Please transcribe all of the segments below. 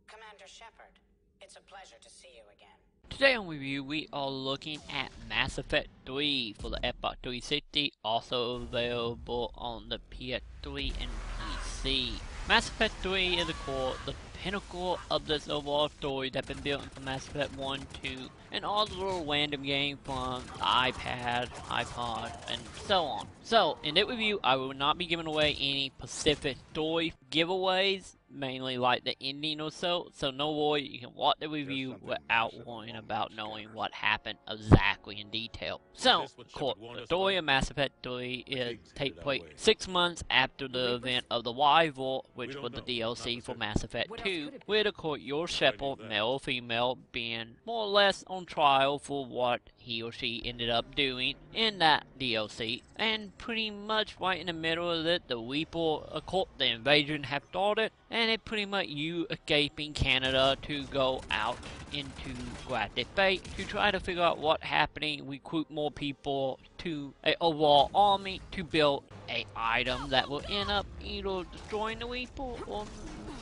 Commander Shepard, it's a pleasure to see you again. Today on review, we are looking at Mass Effect 3 for the Xbox 360, also available on the PS3 and PC. Mass Effect 3 is, of course, the pinnacle of this overall story that's been built from Mass Effect 1, 2, and all the little random games from the iPad, iPod, and so on. So, in this review, I will not be giving away any specific story giveaways, mainly like the ending or so no worry, you can watch the review without worrying about knowing what happened exactly in detail. So, of course, the story of Mass Effect 3 is take place 6 months after the event of the Rival, which was the DLC for Mass Effect 2, with of course your Shepard, male or female, being more or less on trial for what he or she ended up doing in that DLC, and pretty much right in the middle of it, the Reaper, of course, the invasion have started, and it pretty much you escaping Canada to go out into Galactic Fate to try to figure out what's happening, recruit more people to an overall army to build a item that will end up either destroying the Reaper or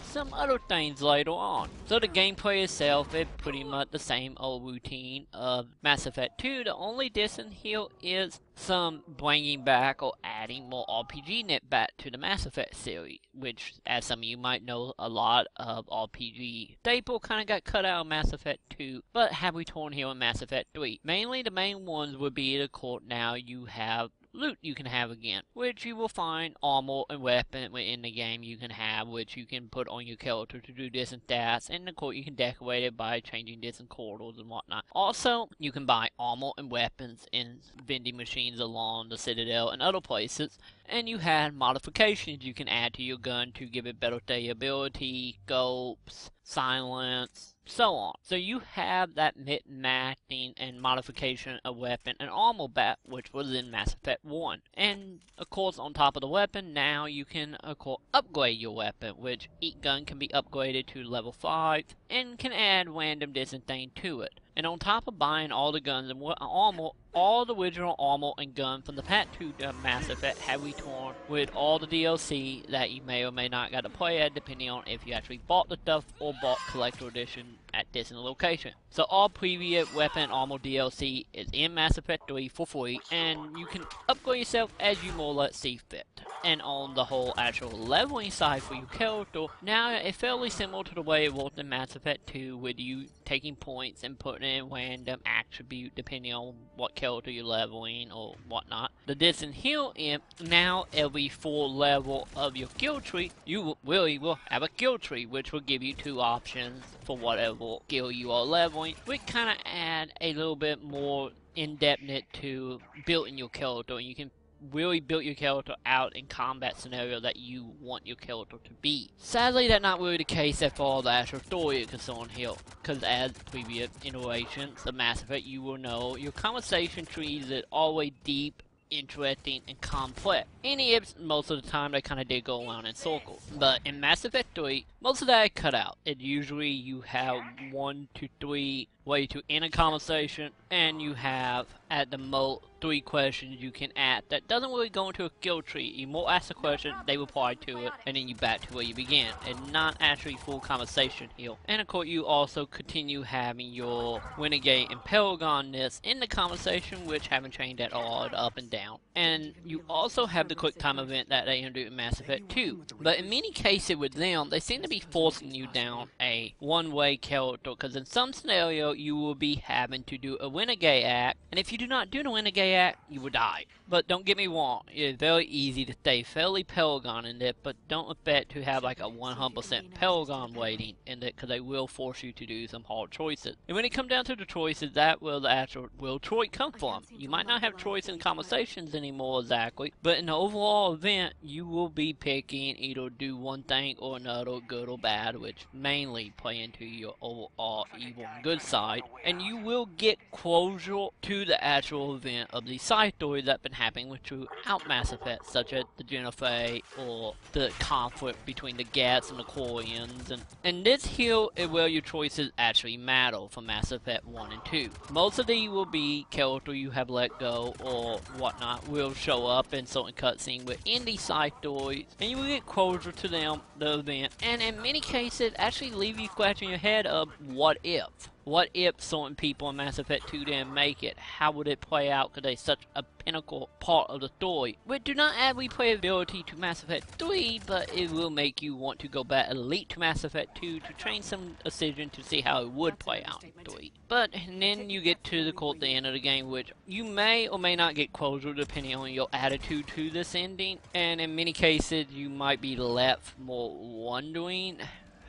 some other things later on. So the gameplay itself is pretty much the same old routine of Mass Effect 2. The only difference here is some bringing back or adding more RPG net back to the Mass Effect series, which, as some of you might know, a lot of RPG staple kind of got cut out of Mass Effect 2, but have returned here in Mass Effect 3. Mainly the main ones would be the court. Now you have loot you can have again, which you will find armor and weapon within the game you can have, which you can put on your character to do different stats, and of course you can decorate it by changing different corridors and whatnot. Also, you can buy armor and weapons in vending machines along the Citadel and other places, and you have modifications you can add to your gun to give it better stability, scopes, silence, so on. So you have that mid-matching and modification of weapon and armor back, which was in Mass Effect 1. And of course, on top of the weapon, now you can of course upgrade your weapon, which each gun can be upgraded to level 5 and can add random different things to it. And on top of buying all the guns and armor, all the original armor and gun from the Part 2 Mass Effect have returned with all the DLC that you may or may not got to play at, depending on if you actually bought the stuff or bought Collector Edition at different location. So all previous weapon and armor DLC is in Mass Effect 3 for free, and you can upgrade yourself as you more or less see fit. And on the whole actual leveling side for your character, now it's fairly similar to the way it worked in Mass Effect 2, with you taking points and putting in random attribute depending on what character you're leveling or whatnot. The difference here is now every 4 level of your skill tree, you really will have a skill tree, which will give you 2 options for whatever skill you are leveling, which kind of add a little bit more in-depthness to building your character, and you can really build your character out in combat scenario that you want your character to be. Sadly, that's not really the case as far as the actual story is concerned here, because as previous iterations of Mass Effect, you will know your conversation trees is always deep, interesting, and complex. And if most of the time they kind of did go around in circles. But in Mass Effect 3, most of that is cut out. It usually you have 1 to 3 way to end a conversation, and you have at the most 3 questions you can add that doesn't really go into a skill tree. You more ask a question, they reply to it, and then you back to where you began, and not actually full conversation here. And of course, you also continue having your Renegade and Paragon-ness in the conversation, which haven't changed at all, up and down. And you also have the quick time event that they introduced in Mass Effect 2. But in many cases with them, they seem to be forcing you down a one-way character, because in some scenario you will be having to do a Renegade act, and if you do not do the Renegade act, you will die. But don't get me wrong, it is very easy to stay fairly Paragon in it, but don't expect to have like a 100% Paragon waiting in it, because they will force you to do some hard choices. And when it comes down to the choices, that will the actual will Troy come from. You might not have choice in conversations anymore exactly, but in the overall event, you will be picking either do one thing or another, good or bad, which mainly play into your overall evil and good side. And you will get closure to the actual event of the side stories that have been happening throughout Mass Effect, such as the Genophage or the conflict between the Gats and the Quarians. And this here is where your choices actually matter for Mass Effect 1 and 2. Most of these will be characters you have let go or whatnot will show up in certain cutscenes within these side stories, and you will get closer to them, the event, and in many cases actually leave you scratching your head of what if. What if certain people in Mass Effect 2 didn't make it? How would it play out? Because they're such a pinnacle part of the story. We do not add replayability to Mass Effect 3, but it will make you want to go back Elite to Mass Effect 2 to train some decision to see how it would play out in 3. But then you get to the end of the game, which you may or may not get closer depending on your attitude to this ending. And in many cases, you might be left more wondering,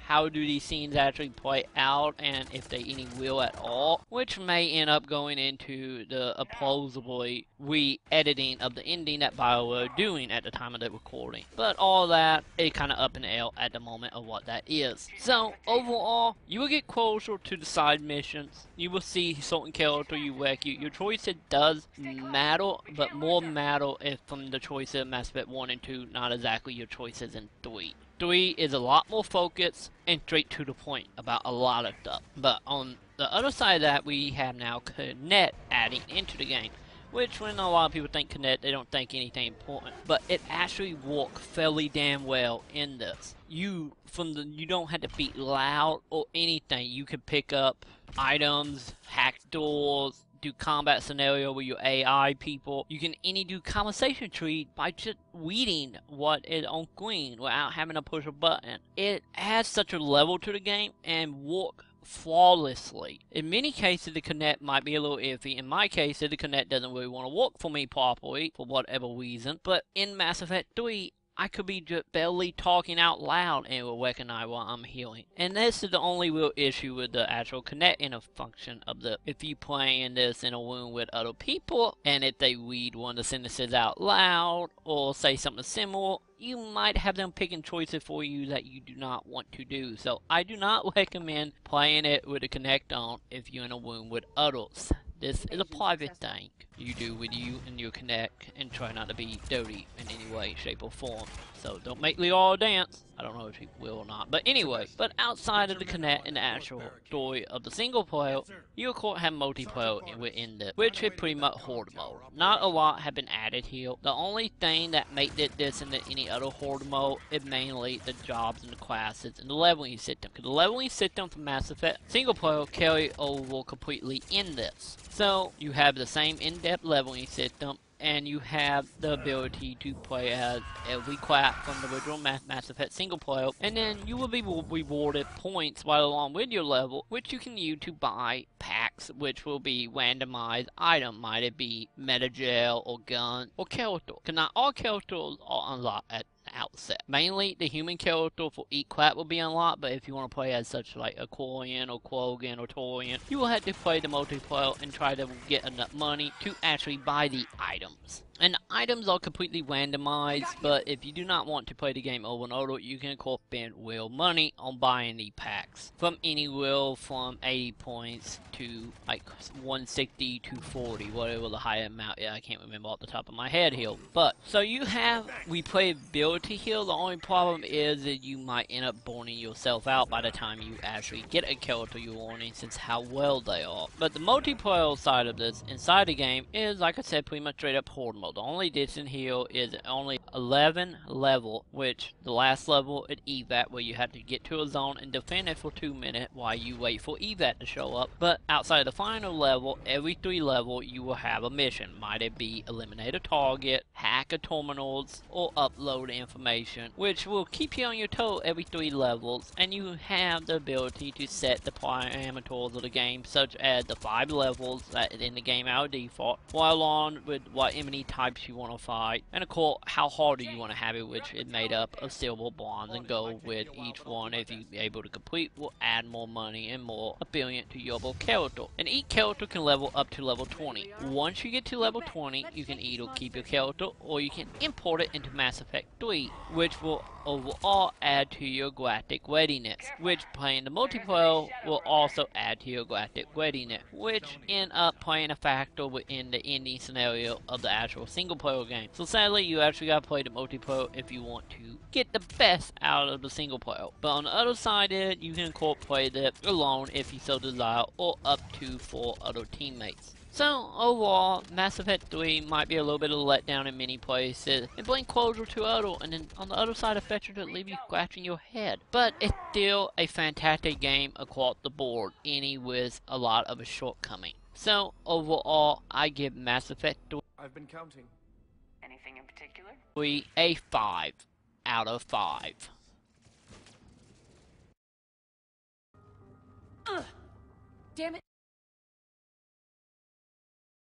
how do these scenes actually play out, and if they any will at all, which may end up going into the supposedly re-editing of the ending that BioWare are doing at the time of the recording. But all that is kind of up in the air at the moment of what that is. So overall, you will get closer to the side missions. You will see certain character you wreck. Your choices does matter, but more matter is from the choices of Mass Effect 1 and 2, not exactly your choices in 3. 3 is a lot more focused and straight to the point about a lot of stuff. But on the other side of that, we have now Connect adding into the game. Which, when a lot of people think Connect, they don't think anything important. But it actually works fairly damn well in this. You don't have to be loud or anything. You can pick up items, hack doors, do combat scenario with your AI people. You can do conversation tree by just reading what is on screen without having to push a button. It adds such a level to the game and work flawlessly. In many cases, the Connect might be a little iffy. In my case, the Connect doesn't really want to work for me properly for whatever reason. But in Mass Effect 3, I could be just barely talking out loud and it will recognize what I'm hearing. And this is the only real issue with the actual Connect function of if you playing this in a room with other people, and if they read one of the sentences out loud or say something similar, you might have them picking choices for you that you do not want to do. So I do not recommend playing it with a Connect on if you're in a room with others. This is a private thing you do with you and your Connect, and try not to be dirty in any way, shape, or form. So don't make Liara dance. I don't know if he will or not. But anyway, outside of the Connect and the actual story of the single player, you of course have multiplayer within this, which is pretty much Horde mode. Not a lot have been added here. The only thing that made it this into any other Horde mode is mainly the jobs and the classes and the leveling system. Because the leveling system for Mass Effect single player carry over completely in this. So you have the same in-depth leveling system, and you have the ability to play as every class from the original Mass Effect single player, and then you will be rewarded points while along with your level, which you can use to buy packs, which will be randomized item, might it be metagel or gun or character. Because not all characters are unlocked at outset. Mainly, the human character for each class will be unlocked, but if you want to play as such like a Quarian or Krogan or Torian, you will have to play the multiplayer and try to get enough money to actually buy the items. And the items are completely randomized, but if you do not want to play the game over and over, you can of course spend real money on buying the packs. From anywhere from 80 points to like 160 to 40, whatever the high amount is. I can't remember off the top of my head here. But, so you have replayability here. The only problem is that you might end up burning yourself out by the time you actually get a character you're wanting, since how well they are. But the multiplayer side of this, inside the game, is like I said, pretty much straight up Horde mode. The only difference here is only 11 level, which the last level is evac, where you have to get to a zone and defend it for 2 minutes while you wait for evac to show up. But outside of the final level, every 3 level you will have a mission. Might it be eliminate a target, hack a terminals, or upload information, which will keep you on your toe every 3 levels, and you have the ability to set the parameters of the game, such as the 5 levels that is in the game out of default, while on with what many times types you want to fight, and of course how hard do you want to have it, which is made up of silver, bronze, and gold, with each one, if you're able to complete, will add more money and more ability to your character. And each character can level up to level 20. Once you get to level 20, you can either keep your character or you can import it into Mass Effect 3, which will overall add to your galactic readiness, which playing the multiplayer will also add to your galactic readiness, which end up playing a factor within the ending scenario of the actual single player game. So sadly, you actually gotta play the multiplayer if you want to get the best out of the single player. But on the other side of it, you can play it alone if you so desire, or up to 4 other teammates. So, overall, Mass Effect 3 might be a little bit of a letdown in many places, and bring closure to other, and then on the other side of Fetcher to leave you scratching your head. But it's still a fantastic game across the board, any with a lot of a shortcoming. So, overall, I give Mass Effect 3 I've been counting. Anything in particular? a 5 out of 5. Damn it.